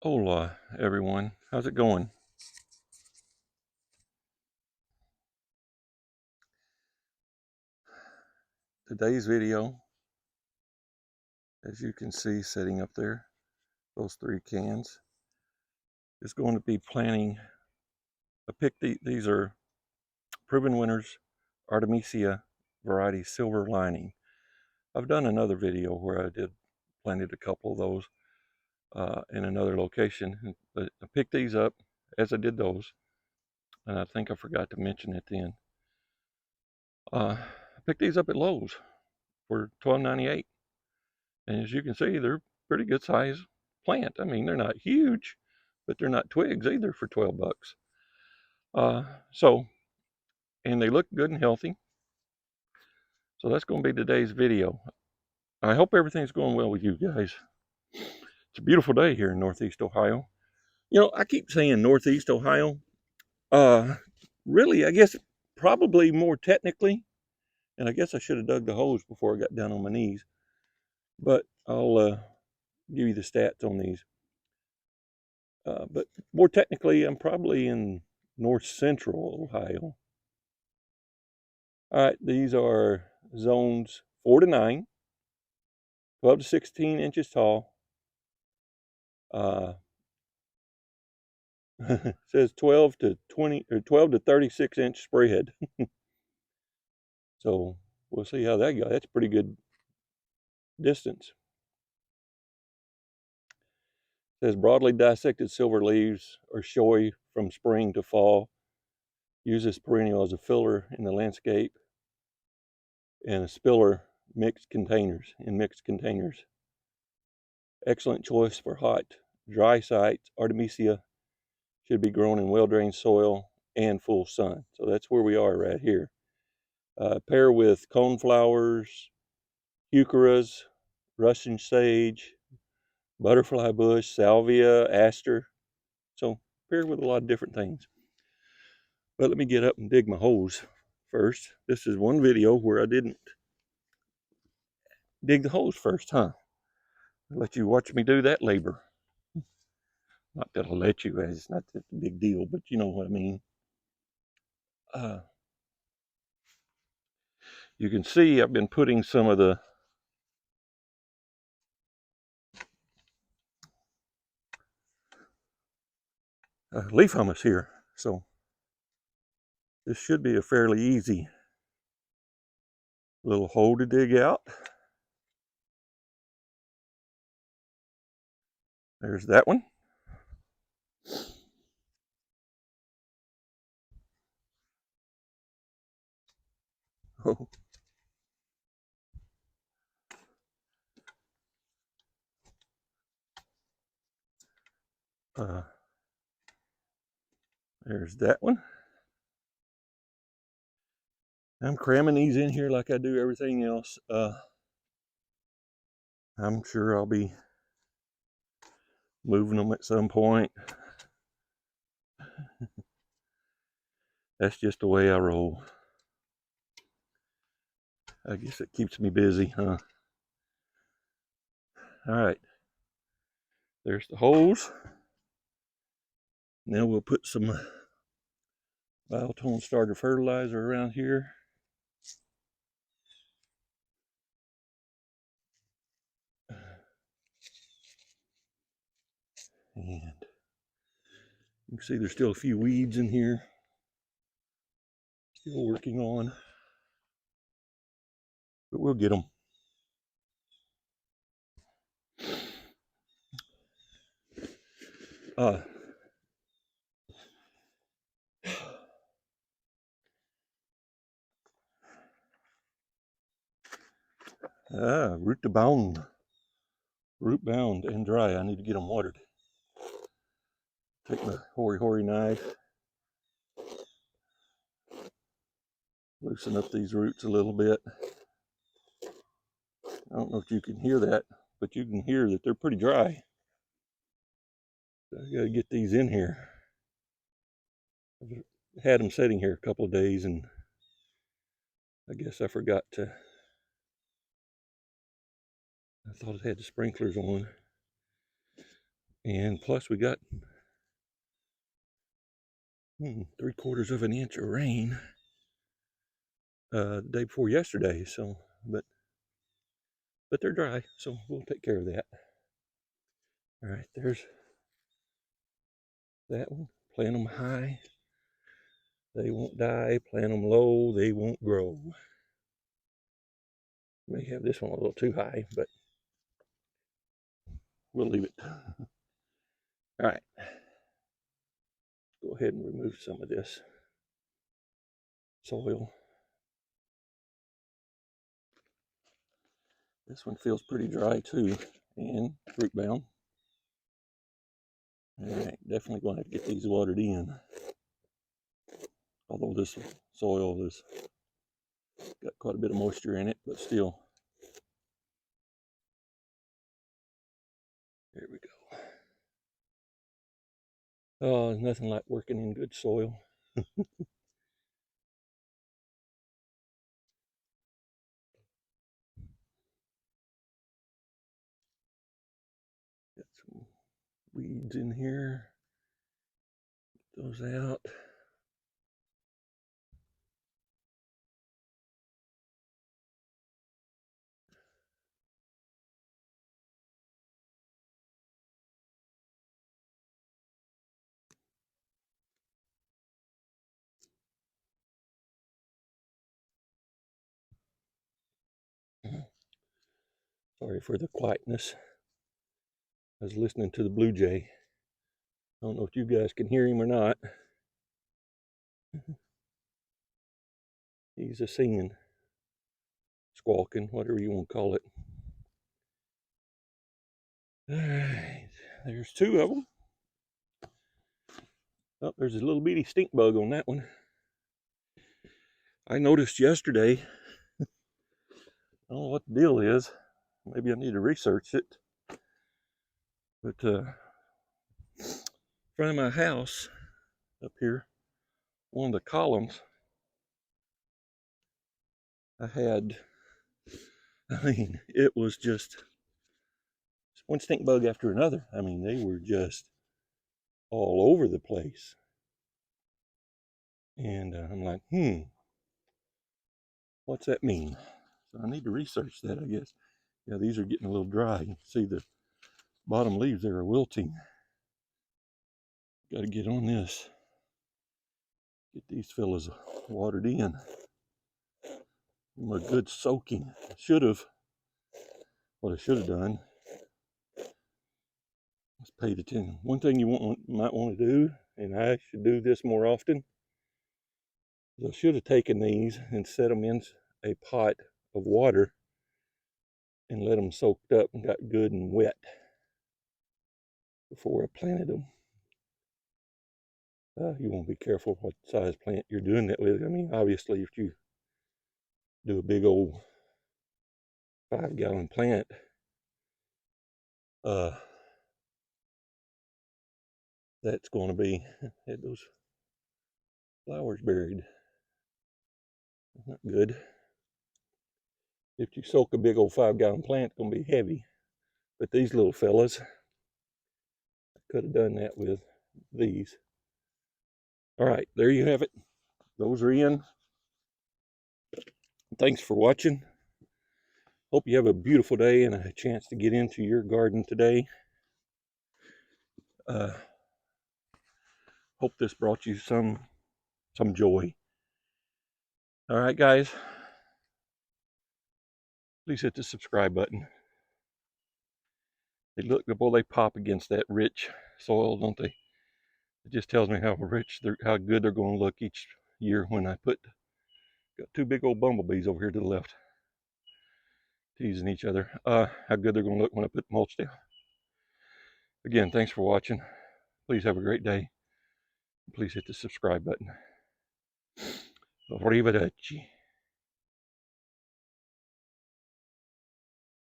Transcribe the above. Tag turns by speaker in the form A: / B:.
A: Hola, everyone. How's it going? Today's video, as you can see sitting up there, those 3 cans, is going to be planting a pick. These are proven winners, Artemisia variety Silver Lining. I've done another video where I planted a couple of those in another location, but I picked these up as I did those, and I think I forgot to mention it then. I picked these up at Lowe's for $12.98. And as you can see, they're pretty good size plant. I mean, they're not huge, but they're not twigs either for 12 bucks. And they look good and healthy. So that's going to be today's video. I hope everything's going well with you guys. It's a beautiful day here in Northeast Ohio. You know, I keep saying Northeast Ohio. Uh, Really, I guess probably more technically, and I guess I should have dug the hose before I got down on my knees. But I'll give you the stats on these. But more technically, I'm probably in north central Ohio. All right, these are zones 4 to 9, 12 to 16 inches tall. It says 12 to 20 or 12 to 36 inch spread. So we'll see how that goes. That's pretty good distance. It says broadly dissected silver leaves are showy from spring to fall. Use this perennial as a filler in the landscape and a spiller mixed containers. Excellent choice for hot, dry sites. Artemisia should be grown in well-drained soil and full sun. So that's where we are right here. Pair with coneflowers, heucheras, Russian sage, butterfly bush, salvia, aster. So pair with a lot of different things. But let me get up and dig my holes first. This is one video where I didn't dig the holes first, huh? I'll let you watch me do that labor. Not that I'll let you, as it's not that big deal, but you know what I mean. You can see I've been putting some of the leaf hummus here. So this should be a fairly easy little hole to dig out. There's that one. Oh. There's that one. I'm cramming these in here like I do everything else. I'm sure I'll be moving them at some point. That's just the way I roll. I guess it keeps me busy, huh? All right. There's the holes. Now we'll put some biotone starter fertilizer around here. And you can see there's still a few weeds in here. Still working on. But we'll get them. Root bound and dry. I need to get them watered. Take my hoary knife, loosen up these roots a little bit. I don't know if you can hear that, but you can hear that they're pretty dry. So I gotta get these in here. I've had them sitting here a couple of days, and I guess I forgot to. I thought it had the sprinklers on. And plus we got 3/4 of an inch of rain the day before yesterday. So, but they're dry, so we'll take care of that. All right, there's that one. Plant them high, they won't die. Plant them low, they won't grow. May have this one a little too high, but we'll leave it. All right, go ahead and remove some of this soil. This one feels pretty dry too, and root bound. All right, definitely going to have to get these watered in. Although this soil has got quite a bit of moisture in it, but still. There we go. Oh, there's nothing like working in good soil. Got some weeds in here. Get those out. Sorry for the quietness. I was listening to the blue jay. I don't know if you guys can hear him or not. He's a singing, squawking, whatever you want to call it. All right, there's 2 of them. Oh, there's a little bitty stink bug on that one. I noticed yesterday, I don't know what the deal is. Maybe I need to research it. But in front of my house up here, one of the columns, I mean, it was just one stink bug after another. I mean, they were just all over the place. And I'm like, what's that mean? So I need to research that, I guess. Yeah, these are getting a little dry. You can see the bottom leaves there are wilting. Got to get on this. Get these fellas watered in. Give them a good soaking. What I should have done was paid attention. One thing you might want to do, and I should do this more often, is I should have taken these and set them in a pot of water and let them soaked up and got good and wet before I planted them. You want to be careful what size plant you're doing that with. I mean, obviously, if you do a big old 5-gallon plant, that's going to be, had those flowers buried. Not good. If you soak a big old 5-gallon plant, it's going to be heavy. But these little fellas, I could have done that with these. All right, there you have it. Those are in. Thanks for watching. Hope you have a beautiful day and a chance to get into your garden today. Hope this brought you some joy. All right, guys. Please hit the subscribe button. They pop against that rich soil, don't they? It just tells me how good they're going to look each year when I got 2 big old bumblebees over here to the left, teasing each other. How good they're going to look when I put mulch down. Again, thanks for watching. Please have a great day. Please hit the subscribe button. Arrivederci.